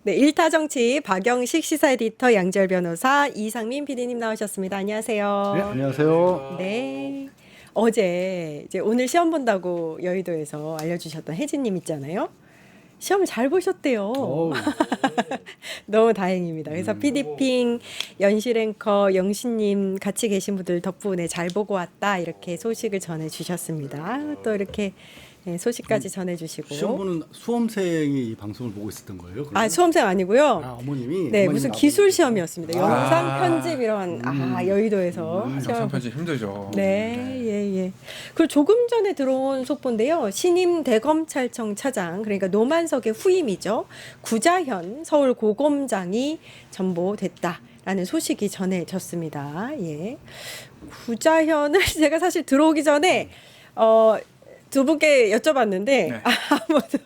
네, 일타정치 박영식 시사 에디터 양지열 변호사 이상민 PD님 나오셨습니다. 안녕하세요. 네, 안녕하세요. 네. 어제 이제 오늘 시험 본다고 여의도에서 알려주셨던 혜진님 있잖아요. 시험 잘 보셨대요. 어우. 너무 다행입니다. 그래서 PD핑, 연실 앵커, 영신님 같이 계신 분들 덕분에 잘 보고 왔다 이렇게 소식을 전해주셨습니다. 또 이렇게 소식까지 전해주시고. 시험 보는 수험생이 이 방송을 보고 있었던 거예요? 그러면? 아, 수험생 아니고요. 아, 어머님이? 네, 어머님 무슨 아버님. 기술 시험이었습니다. 영상 편집 이런 여의도에서 영상 시험. 편집 힘들죠. 네, 예. 그리고 조금 전에 들어온 속보인데요. 신임 대검찰청 차장, 그러니까 노만석의 후임이죠. 구자현 서울고검장이 전보됐다라는 소식이 전해졌습니다. 예. 구자현을 제가 사실 들어오기 전에 두 분께 여쭤봤는데 네.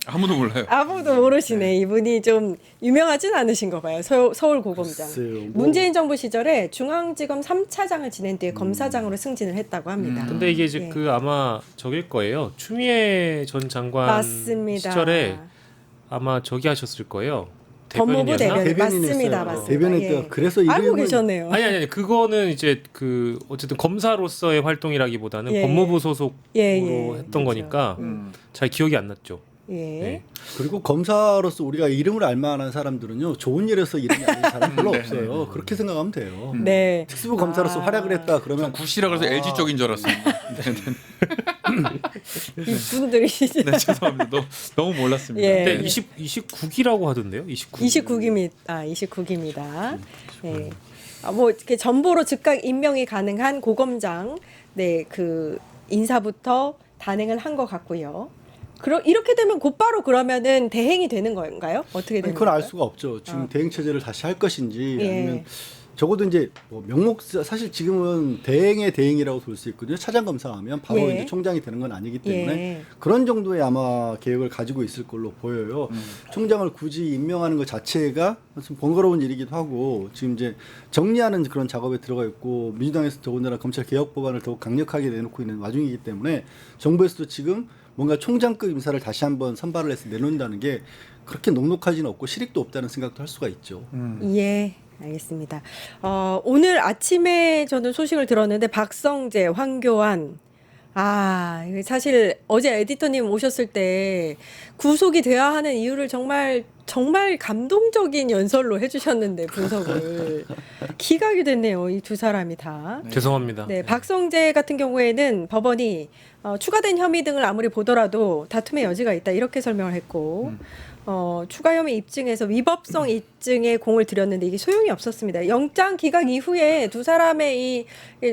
아무도 몰라요. 아무도 모르시네. 이분이 좀 유명하진 않으신가 봐요. 서울고검장. 글쎄요, 뭐. 문재인 정부 시절에 중앙지검 3차장을 지낸 뒤에 검사장으로 승진을 했다고 합니다. 근데 이게 이제 예. 그 아마 저길 거예요. 추미애 전 장관 맞습니다. 시절에 아마 저기 하셨을 거예요. 법무부 대변인이었나? 대변인 대변인했어요. 맞습니다. 대변인 예. 그래서 알고 이름을- 계셨네요. 아니 그거는 이제 그 어쨌든 검사로서의 활동이라기보다는 예. 법무부 소속으로 예. 했던 그렇죠. 거니까 잘 기억이 안 났죠. 예. 네. 그리고 검사로서 우리가 이름을 알만한 사람들은요, 좋은 일에서 이름이 아닌 사람 별로 없어요. 그렇게 생각하면 돼요. 네. 특수부 검사로서 활약을 했다 그러면 구시라 그래서 LG 쪽인 줄 알았어요. 이분들이 이제 네, 죄송합니다. 너무 몰랐습니다. 예. 근데 29기라고 하던데요? 29기. 29기입니다. 예. 뭐 이렇게 전보로 즉각 임명이 가능한 고검장 그 인사부터 단행을 한 것 같고요. 이렇게 되면 곧바로 그러면은 대행이 되는 건가요? 어떻게 아니, 되는 그건 알 건가요? 수가 없죠. 지금 대행 체제를 다시 할 것인지 예. 아니면 적어도 이제 뭐 사실 지금은 대행의 대행이라고 볼 수 있거든요. 차장 검사하면 바로 예. 이제 총장이 되는 건 아니기 때문에 예. 그런 정도의 아마 계획을 가지고 있을 걸로 보여요. 총장을 굳이 임명하는 것 자체가 좀 번거로운 일이기도 하고 지금 이제 정리하는 그런 작업에 들어가 있고 민주당에서 더군다나 검찰 개혁 법안을 더욱 강력하게 내놓고 있는 와중이기 때문에 정부에서도 지금 뭔가 총장급 인사를 다시 한번 선발을 해서 내놓는다는 게 그렇게 녹록하지는 없고 실익도 없다는 생각도 할 수가 있죠. 예, 알겠습니다. 오늘 아침에 저는 소식을 들었는데 박성재, 황교안 이게 사실 어제 에디터님 오셨을 때 구속이 돼야 하는 이유를 정말 감동적인 연설로 해주셨는데 분석을 기각이 됐네요. 이 두 사람이 다. 죄송합니다. 네, 박성재 같은 경우에는 법원이 추가된 혐의 등을 아무리 보더라도 다툼의 여지가 있다 이렇게 설명을 했고 추가 혐의 입증에서 위법성 입증에 공을 들였는데 이게 소용이 없었습니다. 영장 기각 이후에 두 사람의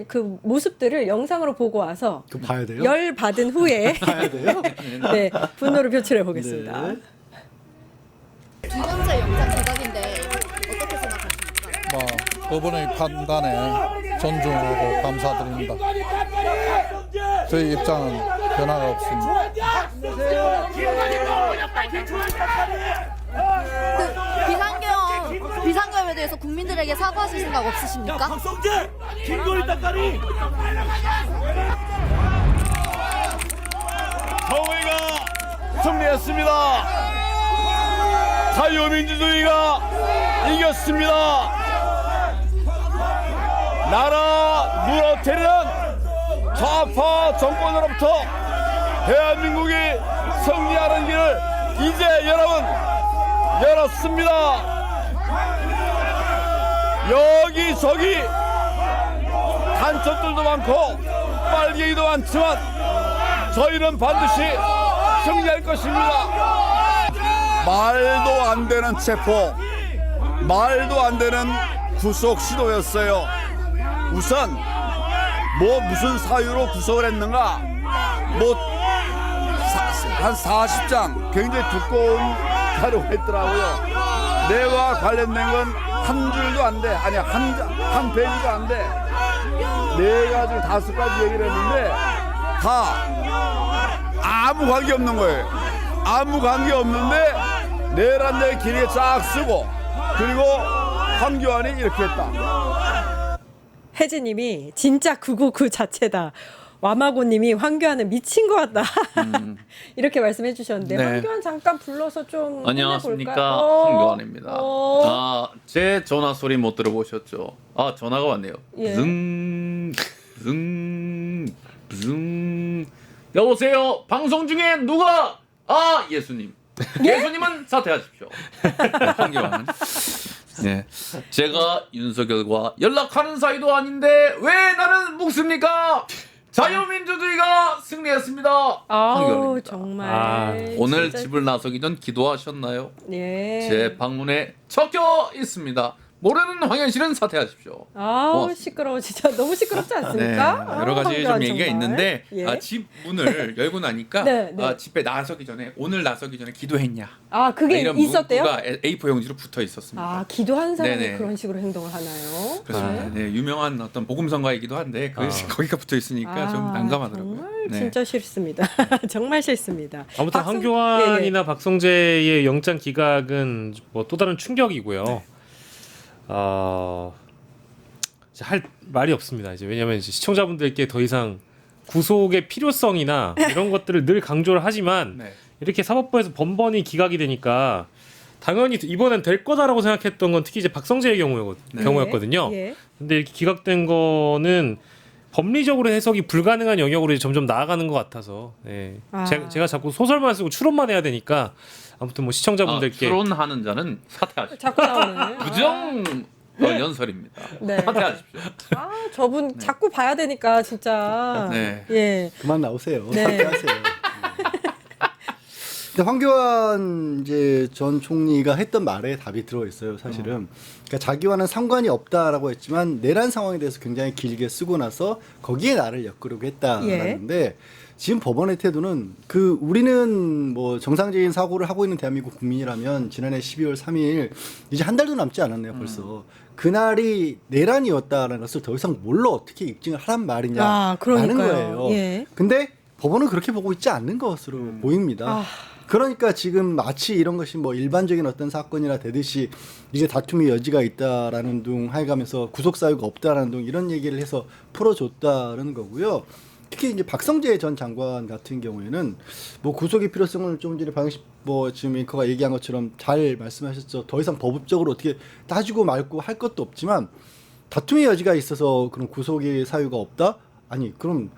그 모습들을 영상으로 보고 와서 그거 봐야 돼요? 열 받은 후에 봐야 돼요? 네, 분노를 표출해 보겠습니다. 네. 두 번째 영장 기각인데 어떻게 생각하십니까? 뭐 법원의 판단에 존중하고 감사드립니다. 저희 입장은 변화가 없습니다. 비상계엄에 대해서 국민들에게 사과하실 생각 없으십니까? 박성재! 김건희 따까리! 정의가 승리했습니다. 자유민주주의가 이겼습니다. 나라 무너뜨리는 좌파 정권으로부터 대한민국이 승리하는 길을 이제 여러분 열었습니다. 여기저기 간첩들도 많고 빨갱이도 많지만 저희는 반드시 승리할 것입니다. 말도 안 되는 체포, 말도 안 되는 구속 시도였어요. 우선 무슨 사유로 구속을 했는가? 한 40장 굉장히 두꺼운 자료가 있더라고요. 내와 관련된 건 한 줄도 안 돼. 아니 한 페이지도 안 돼. 4가지 5가지 얘기를 했는데 다 아무 관계 없는 거예요. 아무 관계 없는데 내란의 길에 쫙 쓰고 그리고 황교안이 이렇게 했다. 혜진님이 진짜 999 자체다. 와마고님이 황교안은 미친 것 같다. 이렇게 말씀해 주셨는데 네. 황교안 잠깐 불러서 좀 안녕하십니까, 혼내볼까요? 황교안입니다. 제 전화 소리 못 들어보셨죠? 전화가 왔네요. 예. 붕. 여보세요. 방송 중에 누가? 예수님. 예수님은 사퇴하십시오. 황교안. 네, 제가 윤석열과 연락하는 사이도 아닌데 왜 나는 묵습니까? 자유민주주의가 승리했습니다. 황교안입니다. 정말 오늘 진짜- 집을 나서기 전 기도하셨나요? 예. 제 방문에 적혀 있습니다. 모르는 황현실은 사퇴하십시오. 고맙습니다. 시끄러워 진짜 너무 시끄럽지 네, 않습니까? 여러 가지 좀 황교안 얘기가 정말. 있는데 예. 집 문을 열고 나니까 네, 네. 집에 나서기 전에 오늘 나서기 전에 기도했냐 그게 이런 있었대요? 문구가 A4 용지로 붙어 있었습니다. 기도한 사람이 네네. 그런 식으로 행동을 하나요? 그렇습니다. 네, 유명한 어떤 복음성가이기도 한데 거기가 붙어 있으니까 좀 난감하더라고요. 정말 네. 진짜 싫습니다. 정말 싫습니다. 아무튼 박성- 황교안이나 예, 박성재의 영장 기각은 뭐 또 다른 충격이고요. 이제 할 말이 없습니다. 이제 왜냐하면 이제 시청자분들께 더 이상 구속의 필요성이나 이런 것들을 늘 강조를 하지만 네. 이렇게 사법부에서 번번이 기각이 되니까 당연히 이번엔 될 거다라고 생각했던 건 특히 이제 박성재의 경우였거든요. 예. 근데 이렇게 기각된 거는 법리적으로 해석이 불가능한 영역으로 이제 점점 나아가는 것 같아서 제가 자꾸 소설만 쓰고 추론만 해야 되니까 아무튼 뭐 시청자분들께 추론하는 자는 사퇴하십시오. 자꾸 나오네. 부정 연설입니다. 네. 사퇴하십시오. 저분 자꾸 봐야 되니까 진짜. 네. 예. 그만 나오세요. 네. 사퇴하세요. 근데 황교안 이제 전 총리가 했던 말에 답이 들어 있어요. 사실은 그러니까 자기와는 상관이 없다라고 했지만 내란 상황에 대해서 굉장히 길게 쓰고 나서 거기에 나를 엮으려고 했다라는데 지금 법원의 태도는 우리는 뭐 정상적인 사고를 하고 있는 대한민국 국민이라면 지난해 12월 3일 이제 한 달도 남지 않았네요. 벌써 그날이 내란이었다라는 것을 더 이상 뭘로 어떻게 입증을 하란 말이냐라는 그러니까요. 거예요. 예. 근데 법원은 그렇게 보고 있지 않는 것으로 보입니다. 그러니까 지금 마치 이런 것이 뭐 일반적인 어떤 사건이나 되듯이 이게 다툼의 여지가 있다라는 둥 해가면서 구속 사유가 없다라는 둥 이런 얘기를 해서 풀어줬다는 거고요. 특히 이제 박성재 전 장관 같은 경우에는 뭐 구속의 필요성을 좀 전에 방식 뭐 지금 앵커가 얘기한 것처럼 잘 말씀하셨죠. 더 이상 법적으로 어떻게 따지고 말고 할 것도 없지만 다툼의 여지가 있어서 그런 구속의 사유가 없다? 아니 그럼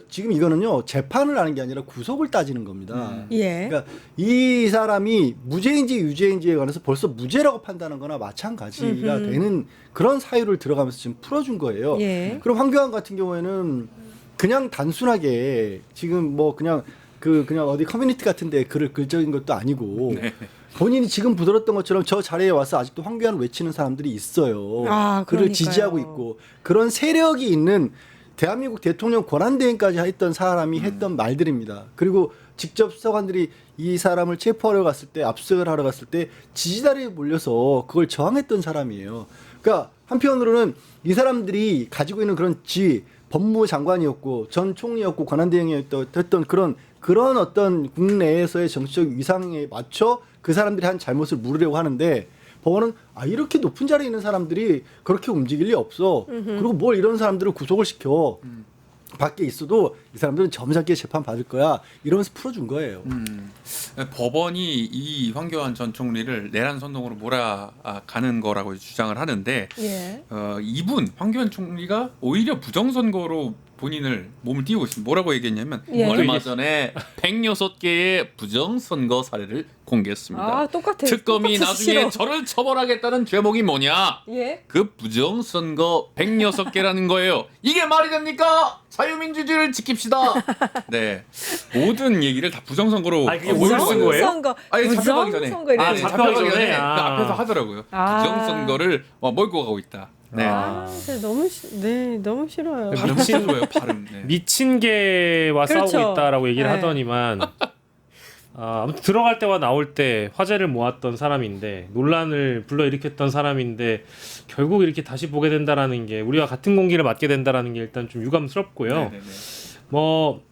지금 이거는요 재판을 하는 게 아니라 구속을 따지는 겁니다. 예. 그러니까 이 사람이 무죄인지 유죄인지에 관해서 벌써 무죄라고 판단한 거나 마찬가지가 되는 그런 사유를 들어가면서 지금 풀어준 거예요. 예. 그럼 황교안 같은 경우에는 그냥 단순하게 지금 뭐 그냥 어디 커뮤니티 같은데 글을 글적인 것도 아니고 본인이 지금 부들었던 것처럼 저 자리에 와서 아직도 황교안을 외치는 사람들이 있어요. 그를 그러니까요. 지지하고 있고 그런 세력이 있는 대한민국 대통령 권한대행까지 했던 사람이 했던 말들입니다. 그리고 직접 수사관들이 이 사람을 체포하러 갔을 때 압수수색을 하러 갔을 때 지지자리에 몰려서 그걸 저항했던 사람이에요. 그러니까 한편으로는 이 사람들이 가지고 있는 그런 법무부 장관이었고 전 총리였고 권한대행이었던 그런 어떤 국내에서의 정치적 위상에 맞춰 그 사람들이 한 잘못을 물으려고 하는데 법원은 이렇게 높은 자리에 있는 사람들이 그렇게 움직일 리 없어. 그리고 뭘 이런 사람들을 구속을 시켜. 밖에 있어도 이 사람들은 점잖게 재판 받을 거야. 이러면서 풀어준 거예요. 법원이 이 황교안 전 총리를 내란 선동으로 몰아가는 거라고 주장을 하는데 예. 이분 황교안 총리가 오히려 부정선거로 본인을 몸을 띄우고 있습니다. 뭐라고 얘기했냐면 예. 얼마 전에 106개의 부정선거 사례를 공개했습니다. 똑같아. 특검이 똑같아서 나중에 싫어. 저를 처벌하겠다는 죄목이 뭐냐? 예. 그 부정선거 106개라는 거예요. 이게 말이 됩니까? 자유민주주의를 지킵시다. 네, 모든 얘기를 다 부정선거로 그게 뭘 쓴 거예요? 선거. 잡혀가기 전에 선거 이래. 잡혀가기 잡혀가기 전에 전에? 그 앞에서 하더라고요. 부정선거를 몰고 가고 있다. 네. 진짜 너무 싫어요. 발음 진짜 좋아요. 발음. 네. 미친 개와 그렇죠. 싸우고 있다라고 얘기를 네. 하더니만 아무튼 들어갈 때와 나올 때 화제를 모았던 사람인데 논란을 불러일으켰던 사람인데 결국 이렇게 다시 보게 된다라는 게 우리와 같은 공기를 맞게 된다라는 게 일단 좀 유감스럽고요. 네네네. 뭐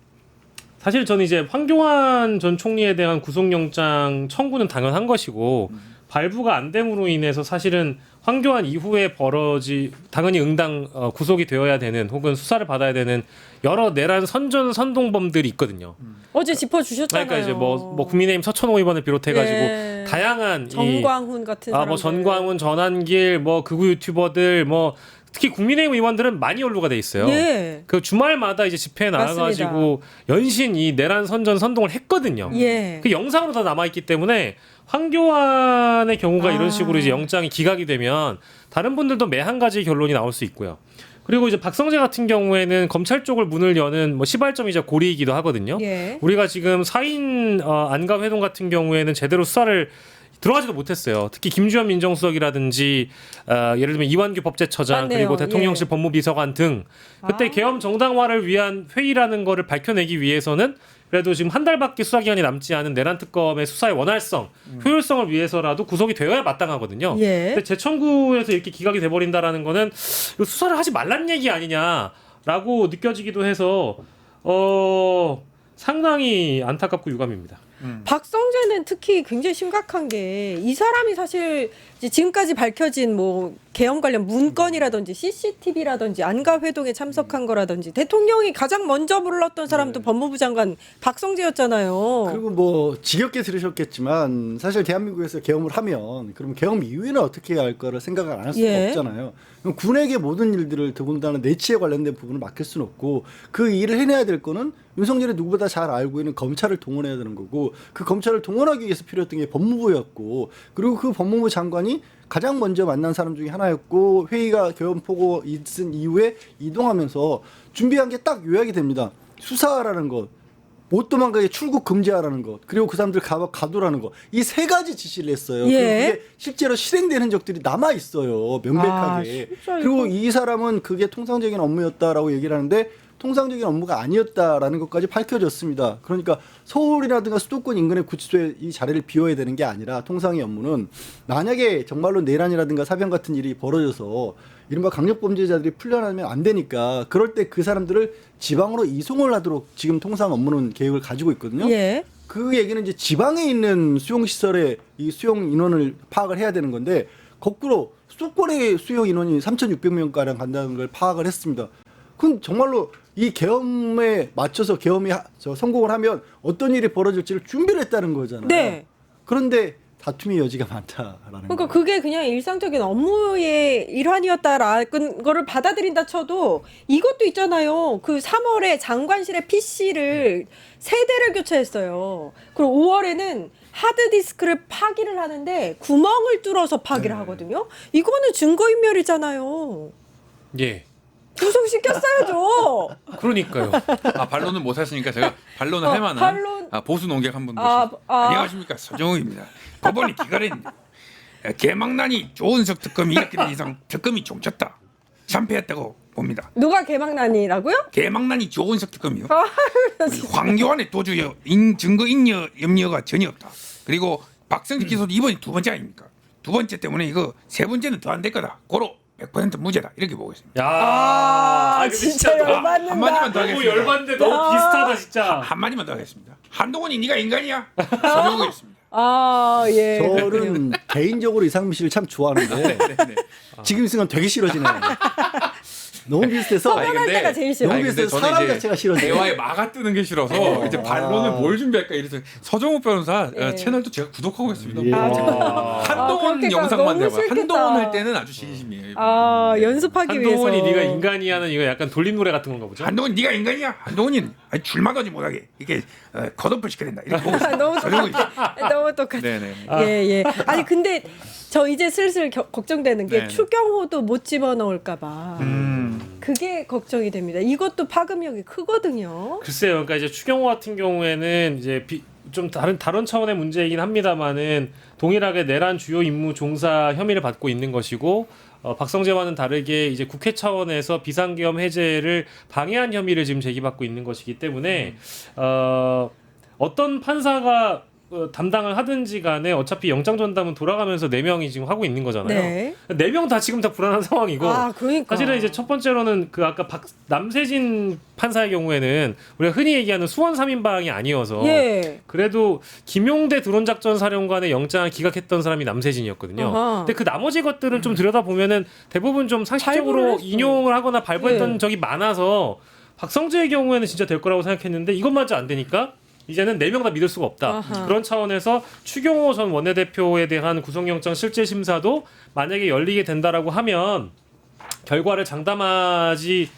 사실 저는 이제 황교안 전 총리에 대한 구속영장 청구는 당연한 것이고 발부가 안 됨으로 인해서 사실은 황교안 이후에 당연히 응당 구속이 되어야 되는 혹은 수사를 받아야 되는 여러 내란 선동범들이 있거든요. 어제 짚어주셨잖아요. 그러니까 이제 뭐 국민의힘 서천호 의원을 비롯해가지고 예. 다양한 정광훈 같은 사람들. 뭐 전광훈, 전한길, 뭐 극우 유튜버들, 뭐 특히 국민의힘 의원들은 많이 연루가 돼 있어요. 예. 그 주말마다 이제 집회에 나가가지고 연신 이 내란 선동을 했거든요. 예. 그 영상으로 다 남아 있기 때문에 황교안의 경우가 이런 식으로 이제 영장이 기각이 되면 다른 분들도 매 한 가지 결론이 나올 수 있고요. 그리고 이제 박성재 같은 경우에는 검찰 쪽을 문을 여는 뭐 시발점이자 고리이기도 하거든요. 예. 우리가 지금 사인 안가 회동 같은 경우에는 제대로 수사를 들어가지도 못했어요. 특히 김주현 민정수석이라든지 예를 들면 이완규 법제처장 맞네요. 그리고 대통령실 예. 법무비서관 등 그때 계엄 정당화를 위한 회의라는 거를 밝혀내기 위해서는 그래도 지금 한 달밖에 수사 기간이 남지 않은 내란 특검의 수사의 원활성, 효율성을 위해서라도 구속이 되어야 마땅하거든요. 예. 근데 재청구에서 이렇게 기각이 돼버린다라는 거는 이거 수사를 하지 말란 얘기 아니냐라고 느껴지기도 해서 상당히 안타깝고 유감입니다. 박성재는 특히 굉장히 심각한 게 이 사람이 사실 이제 지금까지 밝혀진 뭐 계엄 관련 문건이라든지 CCTV라든지 안가 회동에 참석한 거라든지 대통령이 가장 먼저 불렀던 사람도 법무부 장관 박성재였잖아요. 그리고 뭐 지겹게 들으셨겠지만 사실 대한민국에서 계엄을 하면 그럼 계엄 이후에는 어떻게 해야 할 거를 생각을 안 할 수가 예. 없잖아요. 그럼 군에게 모든 일들을 더군다나 내치에 관련된 부분을 맡길 수는 없고 그 일을 해내야 될 거는 윤석열이 누구보다 잘 알고 있는 검찰을 동원해야 되는 거고 그 검찰을 동원하기 위해서 필요했던 게 법무부였고 그리고 그 법무부 장관이 가장 먼저 만난 사람 중에 하나였고 회의가 계엄포고 있은 이후에 이동하면서 준비한 게 딱 요약이 됩니다. 수사라는 것, 못 도망가게 출국 금지하라는 것, 그리고 그 사람들 가두라는 것. 이 세 가지 지시를 했어요. 예. 그리고 그게 실제로 실행된 흔적들이 남아 있어요. 명백하게. 진짜 그리고 이거- 이 사람은 그게 통상적인 업무였다라고 얘기를 하는데 통상적인 업무가 아니었다라는 것까지 밝혀졌습니다. 그러니까 서울이라든가 수도권 인근의 구치소에 이 자리를 비워야 되는 게 아니라 통상의 업무는 만약에 정말로 내란이라든가 사병 같은 일이 벌어져서 이른바 강력범죄자들이 풀려나면 안 되니까 그럴 때 그 사람들을 지방으로 이송을 하도록 지금 통상 업무는 계획을 가지고 있거든요. 예. 그 얘기는 이제 지방에 있는 수용시설의 이 수용 인원을 파악을 해야 되는 건데 거꾸로 수도권의 수용 인원이 3,600명가량 간다는 걸 파악을 했습니다. 그럼 정말로 이 계엄에 맞춰서 계엄이 성공을 하면 어떤 일이 벌어질지를 준비를 했다는 거잖아요. 네. 그런데 다툼의 여지가 많다라는 그러니까 거예요. 그게 그냥 일상적인 업무의 일환이었다라는 거를 받아들인다 쳐도 이것도 있잖아요. 그 3월에 장관실의 PC를 3대를 교체했어요. 그리고 5월에는 하드디스크를 파기를 하는데 구멍을 뚫어서 파기를 하거든요. 이거는 증거인멸이잖아요. 예. 구속시켰어야죠. 그러니까요. 반론은 못 했으니까 제가 반론을 할 만한 반론. 보수 농객 한 분 아, 모시고. 안녕하십니까, 서정우입니다. 법원이 기각했는데 개망난이 조은석 특검이 이렇게 된 이상 특검이 종쳤다, 참패했다고 봅니다. 누가 개망난이라고요? 개망난이 조은석 특검이요. 아, 우리 황교안의 도주 증거 인여 염려가 전혀 없다. 그리고 박성재 기소도 이번이 2번째 아닙니까? 2번째 때문에 이거 3번째는 더 안 될 거다. 고로 100% 무죄다, 이렇게 보고 있습니다. 야, 근데 진짜 너무- 열받는다. 한마디만 더 너무 하겠습니다. 열받는데 너무 비슷하다 진짜. 한마디만 더 하겠습니다. 한동훈이 네가 인간이야? 서정우였습니다. 아, 예. 저는 개인적으로 이상민 씨를 참 좋아하는데 지금 이 순간 되게 싫어지네요. 너무 비슷해서 서변할 때가 제일 싫어요. 너무 비슷해서 사람 자체가 싫어져요. 대화에 막아 뜨는 게 싫어서 이제 반론을 뭘 준비할까 이래서 서정우 변호사 예. 채널도 제가 구독하고 있습니다. 예. 한동훈 그렇게 영상만 너무 내봐. 싫겠다. 한동훈 할 때는 아주 진심이에요. 아, 연습하기 위해서. 한동훈이 네가 인간이야는 이거 약간 돌림 노래 같은 건가 보죠? 한동훈 네가 인간이야? 한동훈이 출마도 하지 못하게 이렇게 컷오프 시켜야 된다, 이렇게 보고 있습니다. 너무 서정우 똑같아. 너무 똑같아. 네네. 예, 예. 아니 근데 저 이제 슬슬 걱정되는 게 네네. 추경호도 못 집어넣을까 봐. 그게 걱정이 됩니다. 이것도 파급력이 크거든요. 글쎄요. 그러니까 이제 추경호 같은 경우에는 이제 좀 다른 차원의 문제이긴 합니다만은 동일하게 내란 주요 임무 종사 혐의를 받고 있는 것이고 박성재와는 다르게 이제 국회 차원에서 비상계엄 해제를 방해한 혐의를 지금 제기받고 있는 것이기 때문에 어떤 판사가 담당을 하든지 간에 어차피 영장 전담은 돌아가면서 4명이 지금 하고 있는 거잖아요. 네. 4명 다 지금 다 불안한 상황이고 아, 그러니까. 사실은 이제 첫 번째로는 그 아까 남세진 판사의 경우에는 우리가 흔히 얘기하는 수원 3인방이 아니어서 예. 그래도 김용대 드론작전 사령관의 영장을 기각했던 사람이 남세진이었거든요. 어허. 근데 그 나머지 것들은 좀 들여다보면은 대부분 좀 발부를 상식적으로 했어. 인용을 하거나 발부했던 네. 적이 많아서 박성재의 경우에는 진짜 될 거라고 생각했는데 이것마저 안 되니까 이제는 4명 다 믿을 수가 없다. 아하. 그런 차원에서 추경호 전 원내대표에 대한 구속영장 실질 심사도 만약에 열리게 된다라고 하면 결과를 장담하지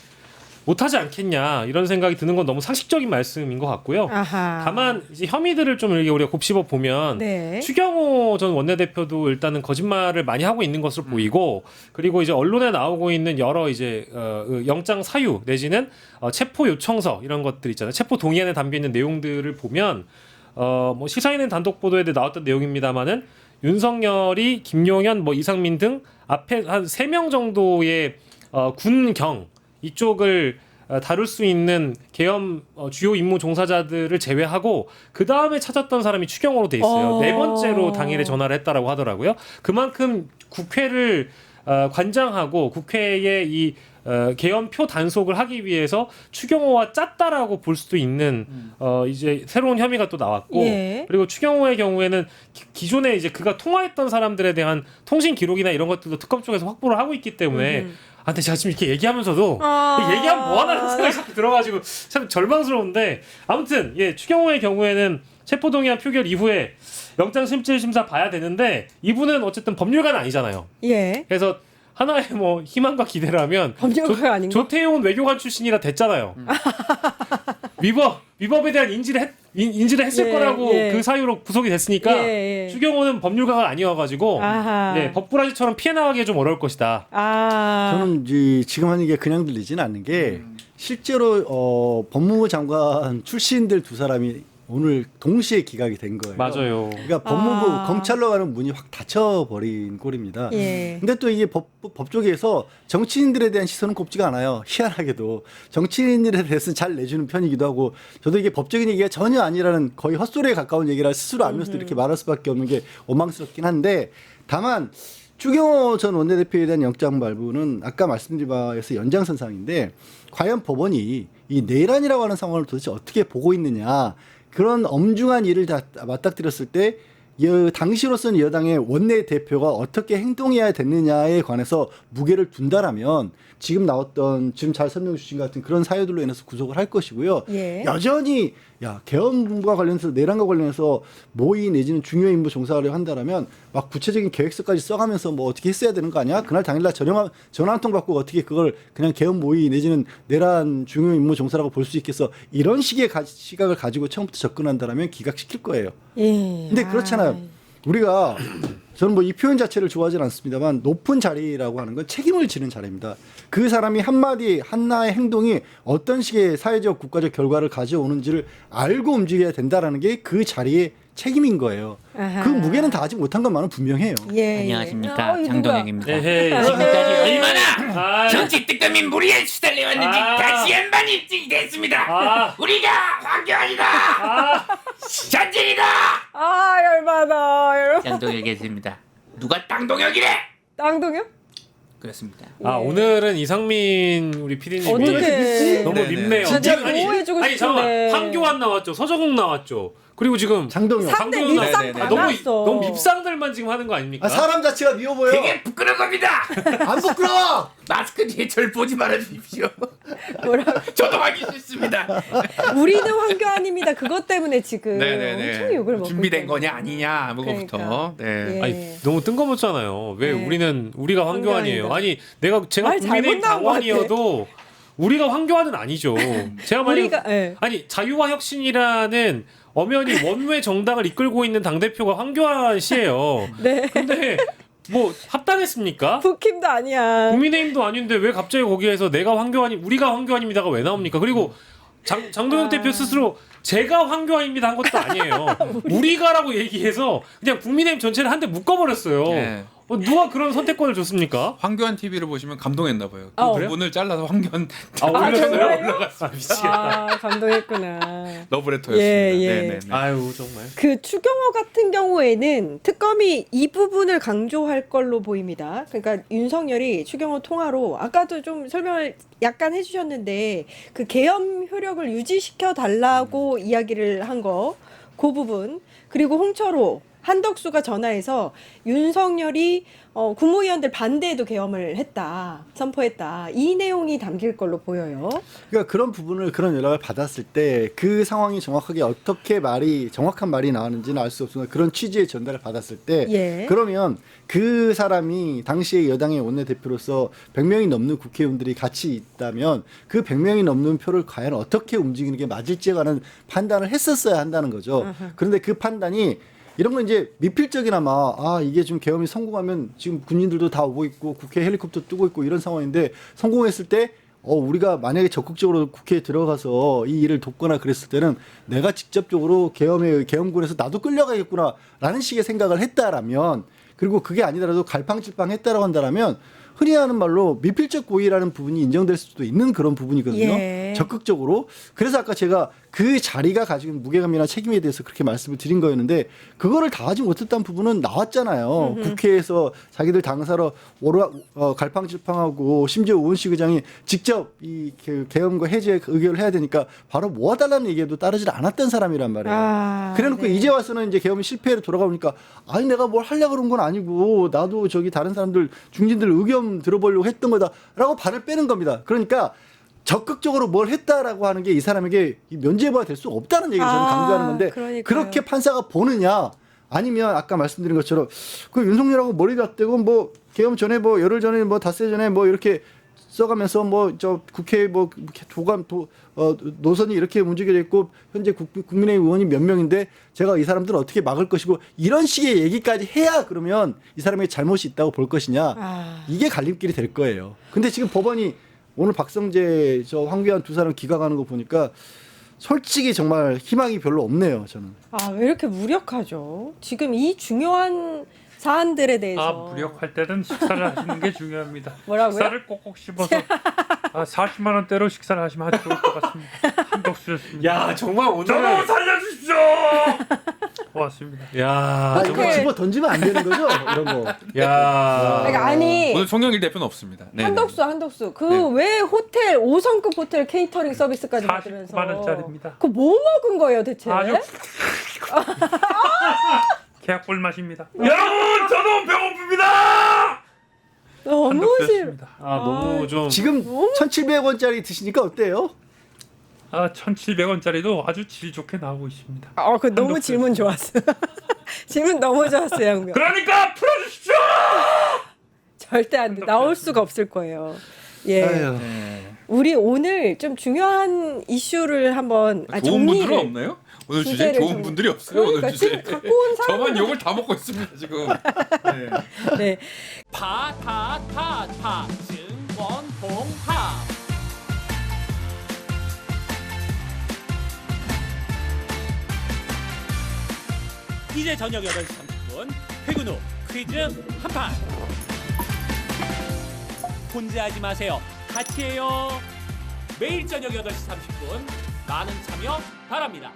못하지 않겠냐 이런 생각이 드는 건 너무 상식적인 말씀인 것 같고요. 아하. 다만 이제 혐의들을 좀 이렇게 우리가 곱씹어 보면 네. 추경호 전 원내대표도 일단은 거짓말을 많이 하고 있는 것으로 보이고 그리고 이제 언론에 나오고 있는 여러 이제 영장 사유 내지는 체포 요청서 이런 것들 있잖아요. 체포 동의안에 담겨 있는 내용들을 보면 뭐 시사인은 단독 보도에 나왔던 내용입니다만은 윤석열이 김용현 뭐 이상민 등 앞에 한 3명 정도의 군경 이쪽을 다룰 수 있는 계엄 주요 임무 종사자들을 제외하고 그 다음에 찾았던 사람이 추경호로 돼 있어요. 4번째로 당일에 전화를 했다라고 하더라고요. 그만큼 국회를 관장하고 국회의 이 계엄표 단속을 하기 위해서 추경호와 짰다라고 볼 수도 있는 이제 새로운 혐의가 또 나왔고 예. 그리고 추경호의 경우에는 기존에 이제 그가 통화했던 사람들에 대한 통신 기록이나 이런 것들도 특검 쪽에서 확보를 하고 있기 때문에 근데 제가 지금 이렇게 얘기하면서도 얘기하면 뭐하나 생각이 자꾸 들어가지고 참 절망스러운데 아무튼 예 추경호의 경우에는 체포동의안 표결 이후에 영장 실질 심사 봐야 되는데 이분은 어쨌든 법률가는 아니잖아요. 예. 그래서 하나의 뭐 희망과 기대를 하면 법률가가 아닌가? 조태용 외교관 출신이라 됐잖아요. 위법에 대한 인지를 했을 예, 거라고 예. 그 사유로 구속이 됐으니까 예, 예. 추경호는 법률가가 아니어가지고 아하. 예, 법꾸라지처럼 피해 나가기 좀 어려울 것이다. 아. 저는 지금 하는 게 그냥 들리지는 않는 게 실제로 법무부 장관 출신들 2사람이 오늘 동시에 기각이 된 거예요. 맞아요. 그러니까 법무부 검찰로 가는 문이 확 닫혀버린 꼴입니다. 예. 근데 또 이게 법조계에서 정치인들에 대한 시선은 곱지가 않아요. 희한하게도 정치인들에 대해서는 잘 내주는 편이기도 하고 저도 이게 법적인 얘기가 전혀 아니라는 거의 헛소리에 가까운 얘기라 스스로 알면서도 이렇게 말할 수밖에 없는 게 원망스럽긴 한데 다만 추경호 전 원내대표에 대한 영장 발부는 아까 말씀드린 바에서 연장선상인데 과연 법원이 이 내란이라고 하는 상황을 도대체 어떻게 보고 있느냐 그런 엄중한 일을 다 맞닥뜨렸을 때 당시로서는 여당의 원내대표가 어떻게 행동해야 됐느냐에 관해서 무게를 둔다라면 지금 나왔던 지금 잘 설명해 주신 것 같은 그런 사유들로 인해서 구속을 할 것이고요. 예. 여전히 계엄과 관련해서 내란과 관련해서 모의 내지는 중요 임무 종사를 한다라면 막 구체적인 계획서까지 써가면서 뭐 어떻게 했어야 되는 거 아니야? 그날 당일날 전화 한 통 받고 어떻게 그걸 그냥 계엄 모의 내지는 내란 중요 임무 종사라고 볼 수 있겠어? 이런 식의 시각을 가지고 처음부터 접근한다라면 기각시킬 거예요. 예. 근데 그렇잖아요. 우리가 저는 뭐 이 표현 자체를 좋아하지는 않습니다만 높은 자리라고 하는 건 책임을 지는 자리입니다. 그 사람이 한마디 하나의 행동이 어떤 식의 사회적 국가적 결과를 가져오는지를 알고 움직여야 된다라는 게 그 자리의 책임인 거예요. 아하. 그 무게는 다하지 못한 것만은 분명해요. 예. 안녕하십니까 이거 장동혁입니다. 에헤이. 지금까지 얼마나 아, 정치 뜨거미 무리에 시달려 왔는지 아. 다시 한번 입증이 됐습니다. 아. 우리가 황교안이다. 전진이다. 아, 열받아. 장동혁이었습니다. 누가 땅동혁이래? 땅동요? 그렇습니다. 오늘은 이상민 우리 PD님이 어떡해. 너무 네네. 밉네요. 진짜 아니, 보호해주고 아니 잠깐만 싶은데. 황교안 나왔죠. 서정욱 나왔죠. 그리고 지금 장동혁. 상대 장동혁 밉상 네네네. 다 너무 났어. 너무 밉상들만 지금 하는 거 아닙니까? 사람 자체가 미워 보여. 되게 부끄러운 겁니다. 안 부끄러워. 마스크 뒤에 절 보지 말아 주십시오. 뭐라고? 저도 하기 싫습니다. 우리는 황교안입니다. 그것 때문에 지금 네네네. 엄청 욕을 먹고 준비된 있잖아요. 거냐 아니냐 뭐부터. 그러니까. 네. 예. 아니 너무 뜬금없잖아요. 왜 네. 우리가 황교안이에요? 황교안이다. 아니 제가 말 잘못 국민의힘 나온 것 당원이어도 우리가 황교안은 아니죠. 제가 만약 우리가 예. 아니 자유와 혁신이라는 엄연히 원외 정당을 이끌고 있는 당 대표가 황교안 씨예요. 네. 근데 뭐 합당했습니까? 북힘도 아니야. 국민의힘도 아닌데 왜 갑자기 거기에서 우리가 황교안입니다가 왜 나옵니까? 그리고 장동혁 대표 스스로 제가 황교안입니다 한 것도 아니에요. 우리가라고 얘기해서 그냥 국민의힘 전체를 한데 묶어버렸어요. 네. 누가 그런 선택권을 줬습니까? 황교안 TV를 보시면 감동했나 봐요. 그 어. 부분을 잘라서 황교안 올렸어요? 올라갔습니다. 아, 감동했구나. 러브레터였습니다. 예, 예. 네네네. 아유 정말. 그 추경호 같은 경우에는 특검이 이 부분을 강조할 걸로 보입니다. 그러니까 윤석열이 추경호 통화로 아까도 좀 설명을 약간 해주셨는데 그 계엄 효력을 유지시켜 달라고 이야기를 한 거, 그 부분. 그리고 홍철호, 한덕수가 전화해서 윤석열이 국무위원들 반대에도 계엄을 했다, 선포했다. 이 내용이 담길 걸로 보여요. 그러니까 그런 부분을 그런 연락을 받았을 때 그 상황이 정확하게 어떻게 정확한 말이 나왔는지는 알 수 없으나 그런 취지의 전달을 받았을 때 예. 그러면 그 사람이 당시에 여당의 원내대표로서 100명이 넘는 국회의원들이 같이 있다면 그 100명이 넘는 표를 과연 어떻게 움직이는 게 맞을지에 관한 판단을 했었어야 한다는 거죠. 그런데 그 판단이 이런 건 이제 미필적이나마 이게 좀 계엄이 성공하면 지금 군인들도 다 오고 있고 국회 헬리콥터 뜨고 있고 이런 상황인데 성공했을 때 우리가 만약에 적극적으로 국회에 들어가서 이 일을 돕거나 그랬을 때는 내가 직접적으로 계엄군에서 나도 끌려가겠구나라는 식의 생각을 했다라면, 그리고 그게 아니더라도 갈팡질팡했다라고 한다라면 흔히 하는 말로 미필적 고의라는 부분이 인정될 수도 있는 그런 부분이거든요. 예. 적극적으로. 그래서 아까 제가 그 자리가 가지고 있는 무게감이나 책임에 대해서 그렇게 말씀을 드린 거였는데 그거를 다 하지 못했다는 부분은 나왔잖아요. 국회에서 자기들 당사로 갈팡질팡하고 심지어 우원식 의장이 직접 이 계엄과 해제 의결을 해야 되니까 바로 모아달라는 얘기에도 따르질 않았던 사람이란 말이에요. 그래놓고 네. 이제 와서는 이제 계엄이 실패로 돌아가보니까 아니 내가 뭘 하려고 그런 건 아니고 나도 저기 다른 사람들 중진들 의견 들어보려고 했던 거다라고 발을 빼는 겁니다. 그러니까 적극적으로 뭘 했다라고 하는 게 이 사람에게 면죄부가 될 수 없다는 얘기를 저는 강조하는 건데 그러니까요. 그렇게 판사가 보느냐 아니면 아까 말씀드린 것처럼 그 윤석열하고 머리 맞대고 뭐 계엄 전에 뭐 열흘 전에 뭐 닷새 전에 뭐 이렇게 써가면서 뭐 저 국회 뭐 노선이 이렇게 움직여져 있고 현재 국민의힘 의원이 몇 명인데 제가 이 사람들을 어떻게 막을 것이고 이런 식의 얘기까지 해야 그러면 이 사람의 잘못이 있다고 볼 것이냐 이게 갈림길이 될 거예요. 근데 지금 법원이 오늘 박성재 황교안 두 사람 기각하는 거 보니까 솔직히 정말 희망이 별로 없네요. 저는. 왜 이렇게 무력하죠? 지금 이 중요한 사안들에 대해서. 무력할 때는 식사를 하시는 게 중요합니다. 뭐라고요? 식사를 꼭꼭 씹어서 40만 원대로 식사를 하시면 아주 좋을 것 같습니다. 한덕수였습니다. 야 정말 오늘 저도 살려주십시오. 고맙습니다. 야 이거 집어 던지면 안 되는 거죠? 이런 거. 야. 그러니까 아니 오늘 송영길 대표는 없습니다. 네. 한덕수 그 왜 호텔 5성급 호텔 케이터링 서비스까지 49만 받으면서 원짜리입니다. 그 뭐 먹은 거예요 대체? 아주 계약 꿀맛입니다. 여러분 저도 배고픕니다. 너무 싫어. 한덕수였습니다. 너무 좀 지금 1,700원짜리 드시니까 어때요? 1,700원짜리도 아주 질 좋게 나오고 있습니다. 그 너무 한덕수 질문 좋았어. 질문 너무 좋았어요, 양명. 그러니까 풀어주십시오. 절대 안 돼. 나올 수가 없을 거예요. 예. 아유. 우리 오늘 좀 중요한 이슈를 한번 좋은 분들은 정리를. 없나요? 오늘 주제 주제를 좋은 좀- 분들이 없어요. 그러니까 오늘 주제. 지금 갖고 온 사람은- 저만 욕을 다 먹고 있습니다 지금. 네. 네. 파타타타 증권봉합 이제 저녁 8시 30분 퇴근 후 퀴즈 한판 혼자 하지 마세요. 같이 해요. 매일 저녁 8시 30분 많은 참여 바랍니다.